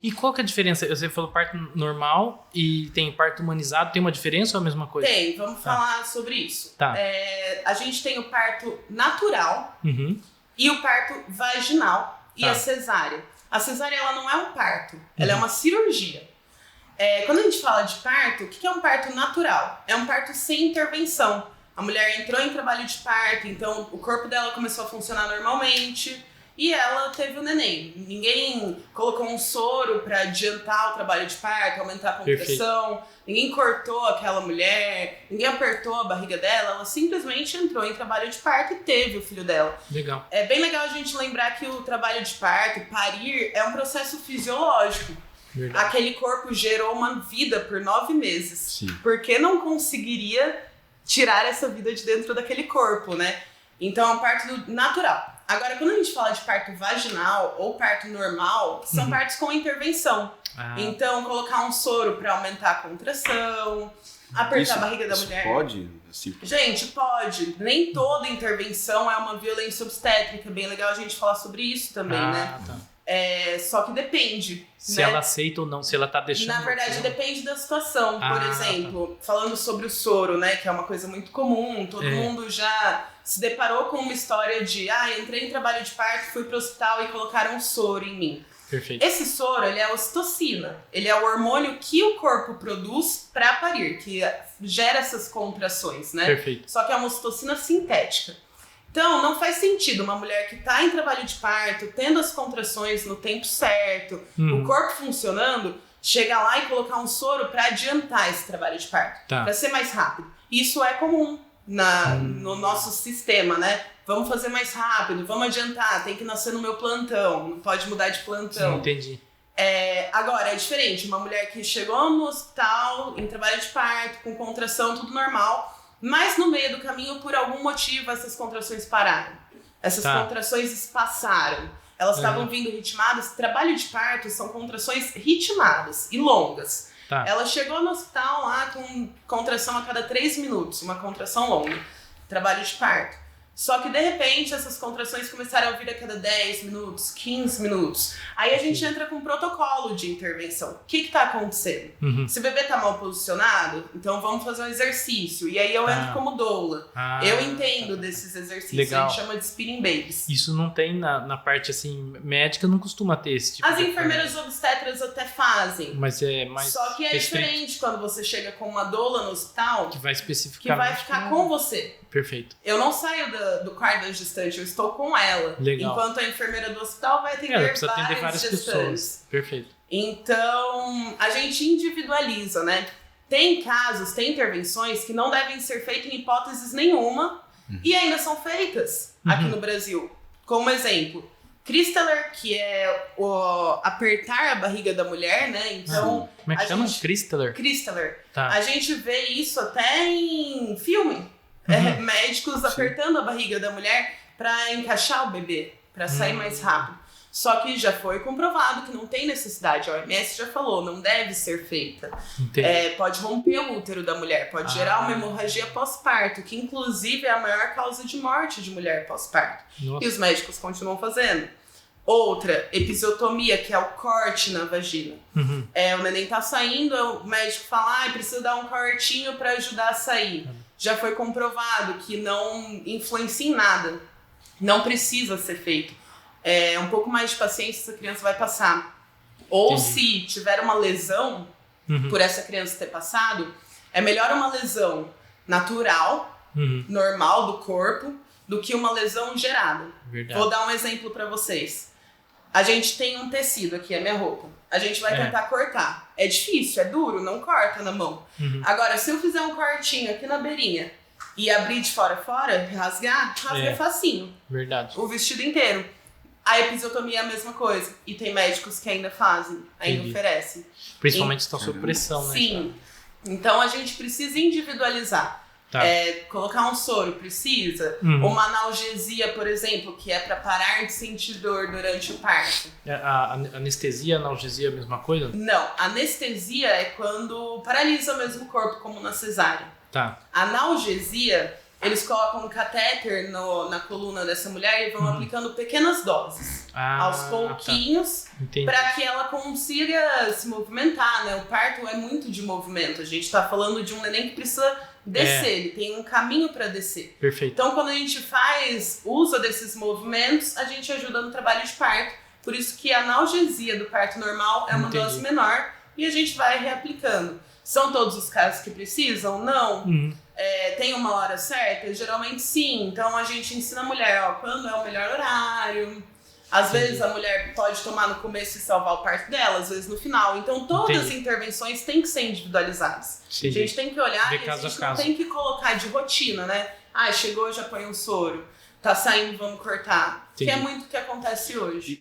E qual que é a diferença? Você falou parto normal e tem parto humanizado. Tem uma diferença ou é a mesma coisa? Tem, vamos falar sobre isso. Tá. A gente tem o parto natural e o parto vaginal e Tá. a cesárea. A cesárea, ela não é um parto, ela é uma cirurgia. Quando a gente fala de parto, o que é um parto natural? É um parto sem intervenção. A mulher entrou em trabalho de parto, então o corpo dela começou a funcionar normalmente e ela teve o neném. Ninguém colocou um soro para adiantar o trabalho de parto, aumentar a contração, ninguém cortou aquela mulher, ninguém apertou a barriga dela, ela simplesmente entrou em trabalho de parto e teve o filho dela. Legal. É bem legal a gente lembrar que o trabalho de parto, parir, é um processo fisiológico. Verdade. Aquele corpo gerou uma vida por 9 meses. Sim. Por que não conseguiria tirar essa vida de dentro daquele corpo, né? Então é um parto natural. Agora, quando a gente fala de parto vaginal ou parto normal, são partos com intervenção. Então, colocar um soro para aumentar a contração, apertar a barriga da mulher. Pode? Assim, Gente, pode. Nem toda intervenção é uma violência obstétrica. Bem legal a gente falar sobre isso também, né? Tá. Só que depende. Se né? ela aceita ou não, se ela tá deixando. Na verdade, depende da situação. Por exemplo, falando sobre o soro, né? Que é uma coisa muito comum. Todo mundo já se deparou com uma história de entrei em trabalho de parto, fui pro hospital e colocaram um soro em mim. Perfeito. Esse soro, ele é a ocitocina. Ele é o hormônio que o corpo produz para parir, que gera essas contrações, né? Perfeito. Só que é uma ocitocina sintética. Então, não faz sentido uma mulher que está em trabalho de parto, tendo as contrações no tempo certo, o corpo funcionando, chegar lá e colocar um soro para adiantar esse trabalho de parto, para ser mais rápido. Isso é comum no nosso sistema, né? Vamos fazer mais rápido, vamos adiantar, tem que nascer no meu plantão, não pode mudar de plantão. Sim, entendi. Agora, é diferente, uma mulher que chegou no hospital, em trabalho de parto, com contração, tudo normal, mas no meio do caminho, por algum motivo, essas contrações pararam. Essas contrações espaçaram. Elas estavam vindo ritmadas. Trabalho de parto são contrações ritmadas e longas. Ela chegou no hospital lá com contração a cada 3 minutos, uma contração longa. Trabalho de parto. Só que, de repente, essas contrações começaram a vir a cada 10 minutos, 15 minutos. Aí a gente entra com um protocolo de intervenção. O que está acontecendo? Se o bebê está mal posicionado, então vamos fazer um exercício. E aí eu entro como doula. Eu entendo desses exercícios. Legal. A gente chama de spinning babies. Isso não tem na parte assim, médica, não costuma ter esse tipo As de enfermeiras obstetras até fazem. Mas é mais. Só que é diferente quando você chega com uma doula no hospital, Que vai que especificar. vai ficar com você. Perfeito. Eu não saio do quarto da gestante, eu estou com ela. Legal. Enquanto a enfermeira do hospital vai atender, Ela precisa atender várias gestantes. pessoas. Perfeito. Então, a gente individualiza, né? Tem casos, tem intervenções que não devem ser feitas em hipóteses nenhuma e ainda são feitas aqui no Brasil. Como exemplo, Christeler, que é o apertar a barriga da mulher, né? Então, Como é que chama? Christeler? Christeler. Tá. A gente vê isso até em filme. Médicos apertando a barriga da mulher para encaixar o bebê, para sair mais rápido. Só que já foi comprovado que não tem necessidade. A OMS já falou, não deve ser feita. Pode romper o útero da mulher, pode gerar uma hemorragia pós-parto, que inclusive é a maior causa de morte de mulher pós-parto. Nossa. E os médicos continuam fazendo. Outra, episiotomia, que é o corte na vagina. O neném tá saindo, o médico fala, precisa dar um cortinho para ajudar a sair. Já foi comprovado que não influencia em nada. Não precisa ser feito. Um pouco mais de paciência essa criança vai passar. Ou se tiver uma lesão, por essa criança ter passado, é melhor uma lesão natural, normal do corpo, do que uma lesão gerada. Verdade. Vou dar um exemplo para vocês. A gente tem um tecido aqui, a minha roupa. A gente vai tentar cortar. É difícil, é duro, não corta na mão. Agora, se eu fizer um cortinho aqui na beirinha e abrir de fora a fora, rasga facinho. Verdade. O vestido inteiro. A episiotomia é a mesma coisa. E tem médicos que ainda fazem, ainda oferecem. Principalmente se estão sob pressão, né? Sim. Então a gente precisa individualizar. Tá. Colocar um soro precisa. Uma analgesia, por exemplo, que é para parar de sentir dor durante o parto. A anestesia, a analgesia é a mesma coisa? Não, anestesia é quando paralisa mesmo o corpo, como na cesárea. Tá. Analgesia eles colocam um catéter na coluna dessa mulher e vão aplicando pequenas doses, aos pouquinhos, para que ela consiga se movimentar, né? O parto é muito de movimento. A gente tá falando de um neném que precisa descer, ele tem um caminho para descer. Perfeito. Então, quando a gente usa desses movimentos, a gente ajuda no trabalho de parto. Por isso que a analgesia do parto normal é uma dose menor e a gente vai reaplicando. São todos os casos que precisam? Não. Tem uma hora certa? Geralmente sim. Então a gente ensina a mulher, quando é o melhor horário. Às vezes a mulher pode tomar no começo e salvar o parto dela, às vezes no final. Então todas as intervenções têm que ser individualizadas. A gente tem que olhar e a gente não tem que colocar de rotina, né? Chegou, já põe um soro. Tá saindo, vamos cortar. Que é muito o que acontece hoje.